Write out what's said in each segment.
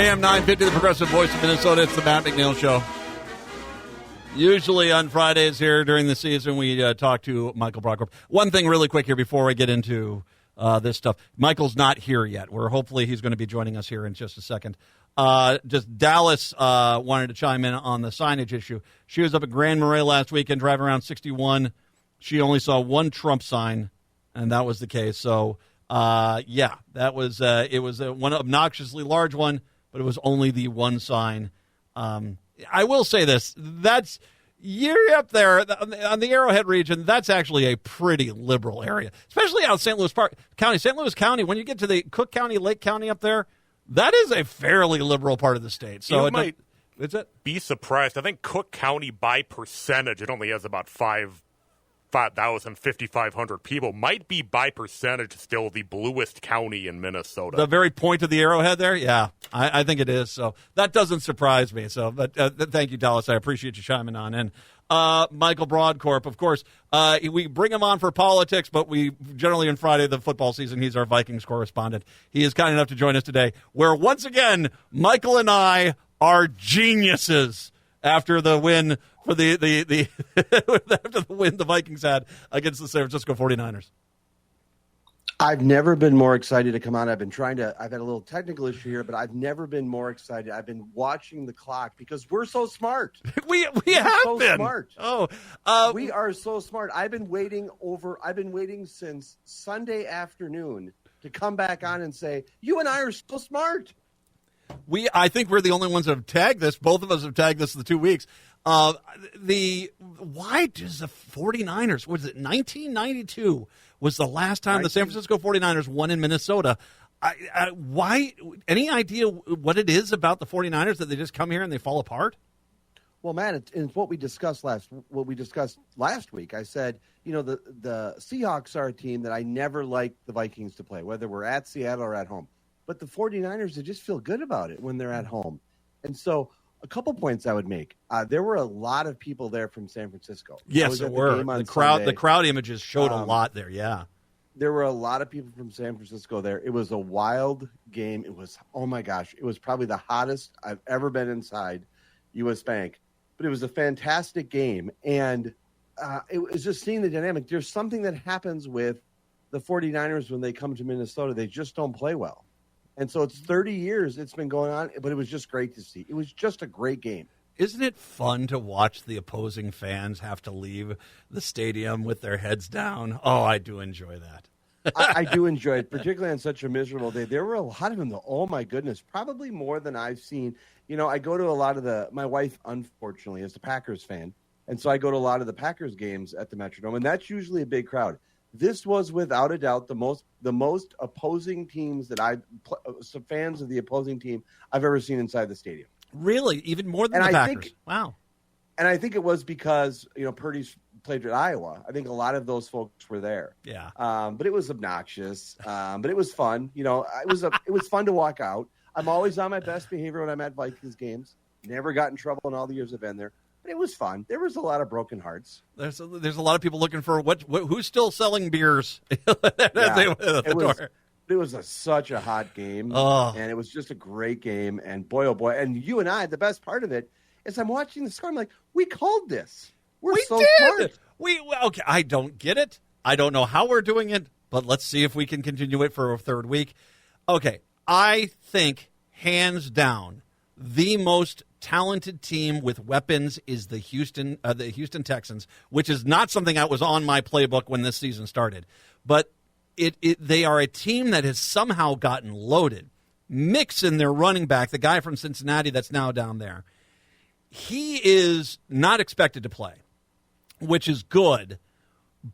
AM 950, the Progressive Voice of Minnesota. It's the Matt McNeil Show. Usually on Fridays here during the season, we talk to Michael Brodkorb. One thing really quick here before I get into this stuff. Michael's not here yet. Hopefully he's going to be joining us here in just a second. Just Dallas wanted to chime in on the signage issue. She was up at Grand Marais last weekend driving around 61. She only saw one Trump sign, and that was the case. So, that was it was one obnoxiously large one, but it was only the one sign. I will say this. You're up there on the Arrowhead region. That's actually a pretty liberal area, especially out St. Louis County. St. Louis County, when you get to the Cook County, Lake County up there, that is a fairly liberal part of the state. So you might be surprised. I think Cook County, by percentage, it only has about 5,500 people, might be by percentage still the bluest county in Minnesota. The very point of the arrowhead there? Yeah, I think it is. So that doesn't surprise me. So, but thank you, Dallas. I appreciate you chiming on in. Michael Brodkorb, of course, we bring him on for politics, but we generally on Friday, the football season, he's our Vikings correspondent. He is kind enough to join us today, where once again, Michael and I are geniuses after the win for the after the win the Vikings had against the San Francisco 49ers. I've never been more excited to come on. I've had a little technical issue here, but I've never been more excited. I've been watching the clock because we're so smart. we have so been smart. Oh, we are so smart. I've been waiting since Sunday afternoon to come back on and say, you and I are so smart. I think we're the only ones that have tagged this. Both of us have tagged this in the 2 weeks. Why does the 49ers, was it 1992 was the last time the San Francisco 49ers won in Minnesota? Why? Any idea what it is about the 49ers that they just come here and they fall apart? Well, Matt, it's what we discussed last week. I said, the Seahawks are a team that I never liked the Vikings to play, whether we're at Seattle or at home. But the 49ers, they just feel good about it when they're at home. And so a couple points I would make. There were a lot of people there from San Francisco. Yes, there were. The crowd images showed a lot there, yeah. There were a lot of people from San Francisco there. It was a wild game. It was, oh my gosh, it was probably the hottest I've ever been inside U.S. Bank. But it was a fantastic game. And it was just seeing the dynamic. There's something that happens with the 49ers when they come to Minnesota. They just don't play well. And so it's 30 years it's been going on, but it was just great to see. It was just a great game. Isn't it fun to watch the opposing fans have to leave the stadium with their heads down? Oh, I do enjoy that. I do enjoy it, particularly on such a miserable day. There were a lot of them, though. Oh, my goodness, probably more than I've seen. I go to a lot of my wife, unfortunately, is a Packers fan, and so I go to a lot of the Packers games at the Metrodome, and that's usually a big crowd. This was without a doubt the most opposing teams that fans of the opposing team I've ever seen inside the stadium. Really, even more than the Packers. Wow. And I think it was because Purdy's played at Iowa. I think a lot of those folks were there. Yeah. But it was obnoxious. But it was fun. It was fun to walk out. I'm always on my best behavior when I'm at Vikings games. Never got in trouble in all the years I've been there. But it was fun. There was a lot of broken hearts. There's a lot of people looking for who's still selling beers. It was such a hot game, and it was just a great game. And boy, oh boy! And you and I, the best part of it is I'm watching the score. I'm like, we called this. We so did. Smart. Okay. I don't get it. I don't know how we're doing it, but let's see if we can continue it for a third week. Okay, I think hands down the most talented team with weapons is the Houston Texans, which is not something that was on my playbook when this season started. But they are a team that has somehow gotten loaded. Mixon, their running back, the guy from Cincinnati that's now down there, he is not expected to play, which is good,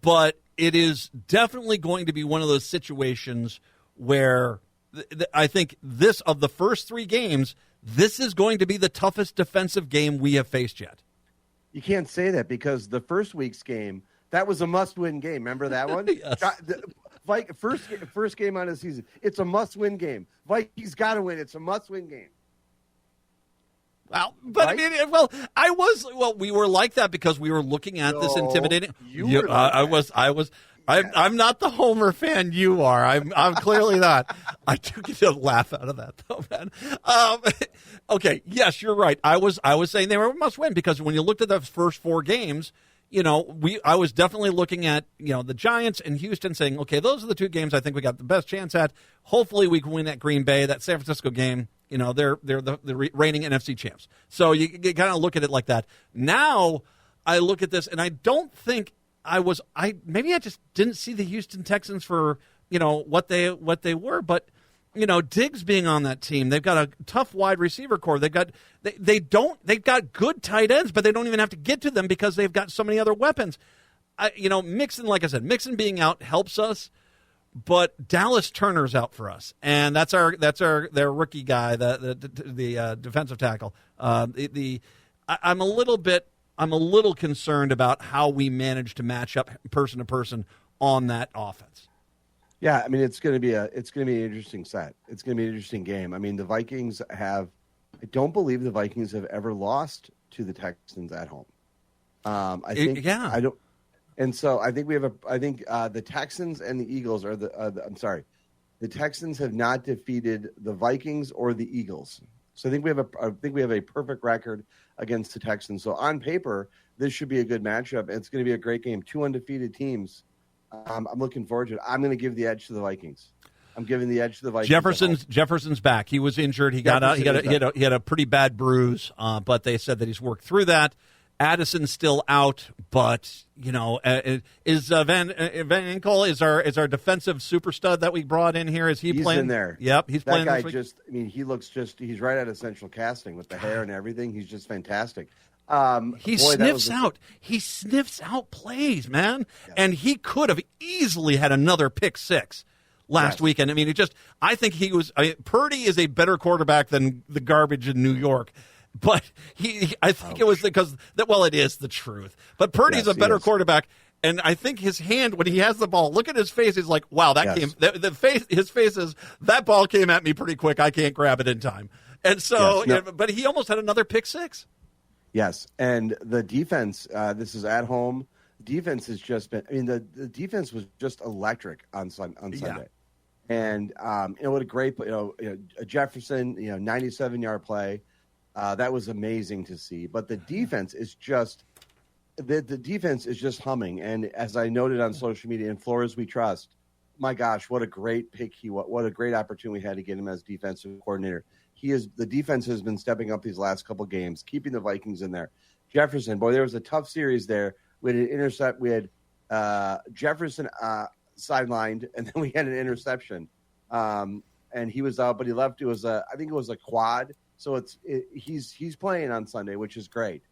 but it is definitely going to be one of those situations where I think of the first three games, this is going to be the toughest defensive game we have faced yet. You can't say that because the first week's game, that was a must-win game. Remember that one? Yes. First game on the season. It's a must-win game. Vikings got to win. It's a must-win game. Well, but right? We were like that because we were looking at this intimidating. I was. I'm not the Homer fan you are. I'm clearly not. I do get a laugh out of that though, man. Okay, yes, you're right. I was saying they were a must win because when you looked at the first 4 games, I was definitely looking at the Giants and Houston, saying, okay, those are the 2 games I think we got the best chance at. Hopefully, we can win at Green Bay. That San Francisco game, they're the reigning NFC champs. So you kind of look at it like that. Now I look at this and I don't think. Maybe I just didn't see the Houston Texans for what they were, but Diggs being on that team, they've got a tough wide receiver core. They've got good tight ends, but they don't even have to get to them because they've got so many other weapons. Mixon, like I said, Mixon being out helps us, but Dallas Turner's out for us, and that's their rookie guy, the defensive tackle. I'm a little concerned about how we manage to match up person to person on that offense. Yeah, I mean it's going to be an interesting set. It's going to be an interesting game. I mean the Vikings I don't believe the Vikings have ever lost to the Texans at home. I don't, and so I think the Texans and the Eagles are the Texans have not defeated the Vikings or the Eagles. So I think we have a perfect record against the Texans. So on paper, this should be a good matchup. It's going to be a great game. 2 undefeated teams. I'm looking forward to it. I'm going to give the edge to the Vikings. I'm giving the edge to the Vikings. Jefferson's back. He was injured. He had a pretty bad bruise, but they said that he's worked through that. Addison's still out, but is Van Enkel is our defensive super stud that we brought in here? Is he's playing in there? Yep, he's playing. That guy he's right out of Central Casting with the hair and everything. He's just fantastic. He sniffs out plays, man, and he could have easily had another pick 6 last weekend. I mean, I think Purdy is a better quarterback than the garbage in New York. But I think it was because it is the truth. But Purdy's a better quarterback, and I think his hand when he has the ball. Look at his face. He's like, "Wow, his face is that ball came at me pretty quick. I can't grab it in time." And so, but he almost had another pick 6. Yes, and the defense. This is at home. Defense has just been. I mean, the defense was just electric on Sunday, and what a great a Jefferson 97-yard play. That was amazing to see. But the defense is just humming. And as I noted on social media, in Flores we trust. My gosh, what a great pick what a great opportunity we had to get him as defensive coordinator. The defense has been stepping up these last couple games, keeping the Vikings in there. Jefferson, boy, there was a tough series there. We had an intercept. We had Jefferson sidelined, and then we had an interception. And he was out, but he left. I think it was a quad. So he's playing on Sunday, which is great.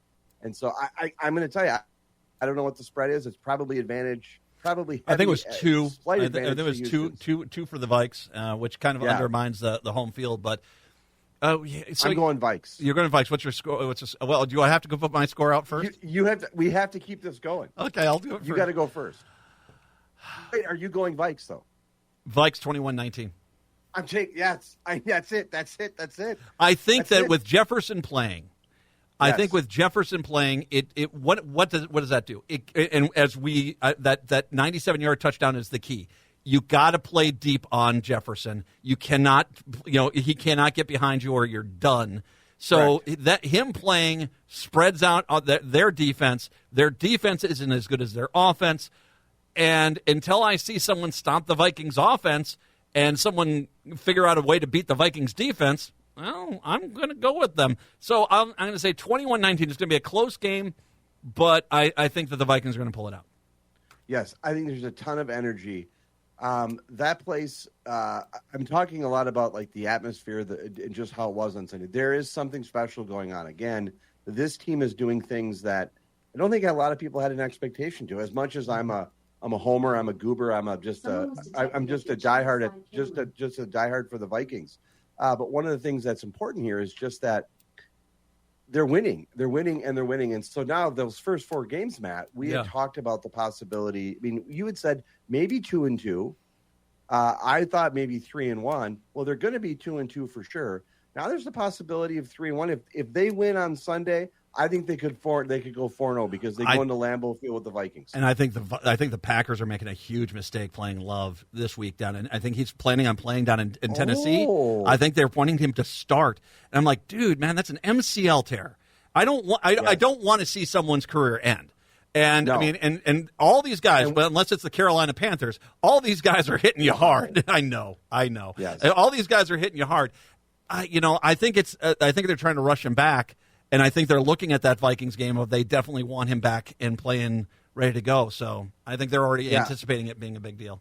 And so I'm going to tell you, I don't know what the spread is. It's probably advantage. Probably heavy, I think it was 2. Slight I think it was two for the Vikes, which kind of undermines the home field. But so I'm going Vikes. You're going Vikes. What's your score? Do I have to go put my score out first? You have to. We have to keep this going. Okay, I'll do it first. You got to go first. Wait, are you going Vikes though? Vikes 21-19. I'm taking yes. That's it. I think with Jefferson playing, what does that do? And as that 97-yard touchdown is the key. You got to play deep on Jefferson. You cannot, he cannot get behind you or you're done. So that him playing spreads out their defense. Their defense isn't as good as their offense. And until I see someone stomp the Vikings offense and someone figure out a way to beat the Vikings defense, well, I'm going to go with them. So I'm going to say 21-19. It's going to be a close game, but I think that the Vikings are going to pull it out. Yes, I think there's a ton of energy. That place, I'm talking a lot about like the atmosphere and just how it was on Sunday. There is something special going on. Again, this team is doing things that I don't think a lot of people had an expectation to. As much as I'm a homer, I'm a goober, I'm just a diehard for the Vikings. But one of the things that's important here is just that they're winning. And so now those first 4 games, Matt, we had talked about the possibility. I mean, you had said maybe 2-2. I thought maybe 3-1. Well, they're going to be 2-2 for sure. Now there's the possibility of 3-1. If they win on Sunday, I think they could go 4-0 because they go into Lambeau Field with the Vikings. And I think the Packers are making a huge mistake playing Love this week down. And I think he's planning on playing down in Tennessee. I think they're wanting him to start. And I'm like, dude, man, that's an MCL tear. I don't want to see someone's career end. And I mean, and all these guys, well, unless it's the Carolina Panthers, all these guys are hitting you hard. I know. Yes. All these guys are hitting you hard. I think they're trying to rush him back. And I think they're looking at that Vikings game of they definitely want him back and playing ready to go. So I think they're already anticipating it being a big deal.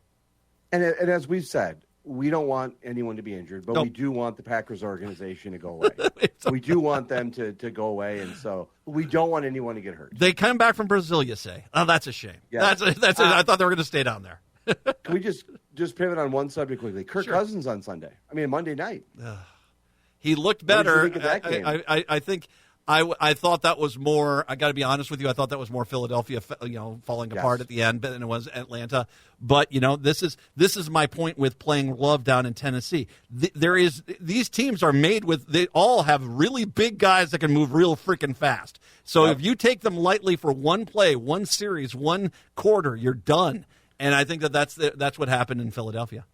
And as we've said, we don't want anyone to be injured, but we do want the Packers organization to go away. We do want them to go away, and so we don't want anyone to get hurt. They come back from Brazil, you say. Oh, that's a shame. Yeah. That's I thought they were going to stay down there. Can we just pivot on one subject quickly? Kirk Cousins on Monday night. He looked better. What did you think of that game? I think I thought that was more. I got to be honest with you. I thought that was more Philadelphia, falling apart at the end than it was Atlanta. But this is my point with playing Love down in Tennessee. These teams are made with. They all have really big guys that can move real freaking fast. So if you take them lightly for one play, one series, one quarter, you're done. And I think that's what happened in Philadelphia.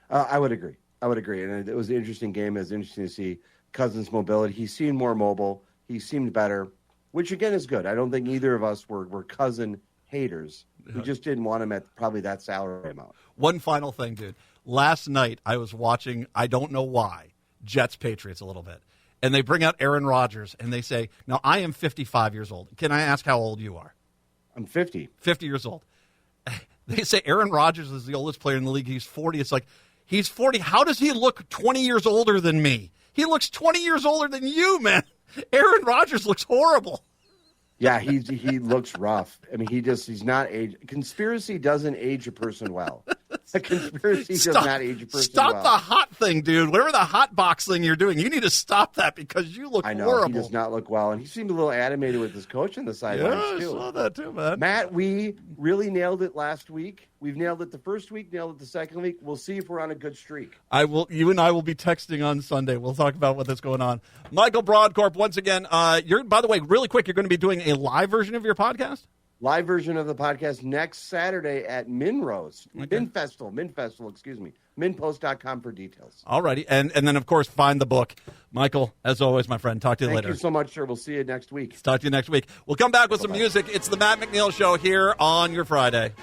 I would agree. And it was an interesting game. It was interesting to see Cousins' mobility. He seemed more mobile. He seemed better, which, again, is good. I don't think either of us were Cousin haters. We just didn't want him at probably that salary amount. One final thing, dude. Last night I was watching, I don't know why, Jets-Patriots a little bit. And they bring out Aaron Rodgers, and they say, now, I am 55 years old. Can I ask how old you are? I'm 50. 50 years old. They say Aaron Rodgers is the oldest player in the league. He's 40. It's like, he's 40. How does he look 20 years older than me? He looks 20 years older than you, man. Aaron Rodgers looks horrible. Yeah, he looks rough. I mean, he's not age. Conspiracy doesn't age a person well. A conspiracy does not age a person well. Stop the hot thing, dude. Whatever the hot box thing you're doing, you need to stop that because you look horrible. I know, he does not look well, and he seemed a little animated with his coach on the sidelines, too. I saw that, too, man. Matt, we really nailed it last week. We've nailed it the first week, nailed it the second week. We'll see if we're on a good streak. You and I will be texting on Sunday. We'll talk about what's going on. Michael Brodkorb, once again, by the way, really quick, you're going to be doing a live version of your podcast? Live version of the podcast next Saturday at Minrose. Okay. Minfestival, excuse me. Minpost.com for details. All righty. And then, of course, find the book. Michael, as always, my friend, talk to you later. Thank you so much, sir. We'll see you next week. Talk to you next week. We'll come back with some music. It's the Matt McNeil Show here on your Friday.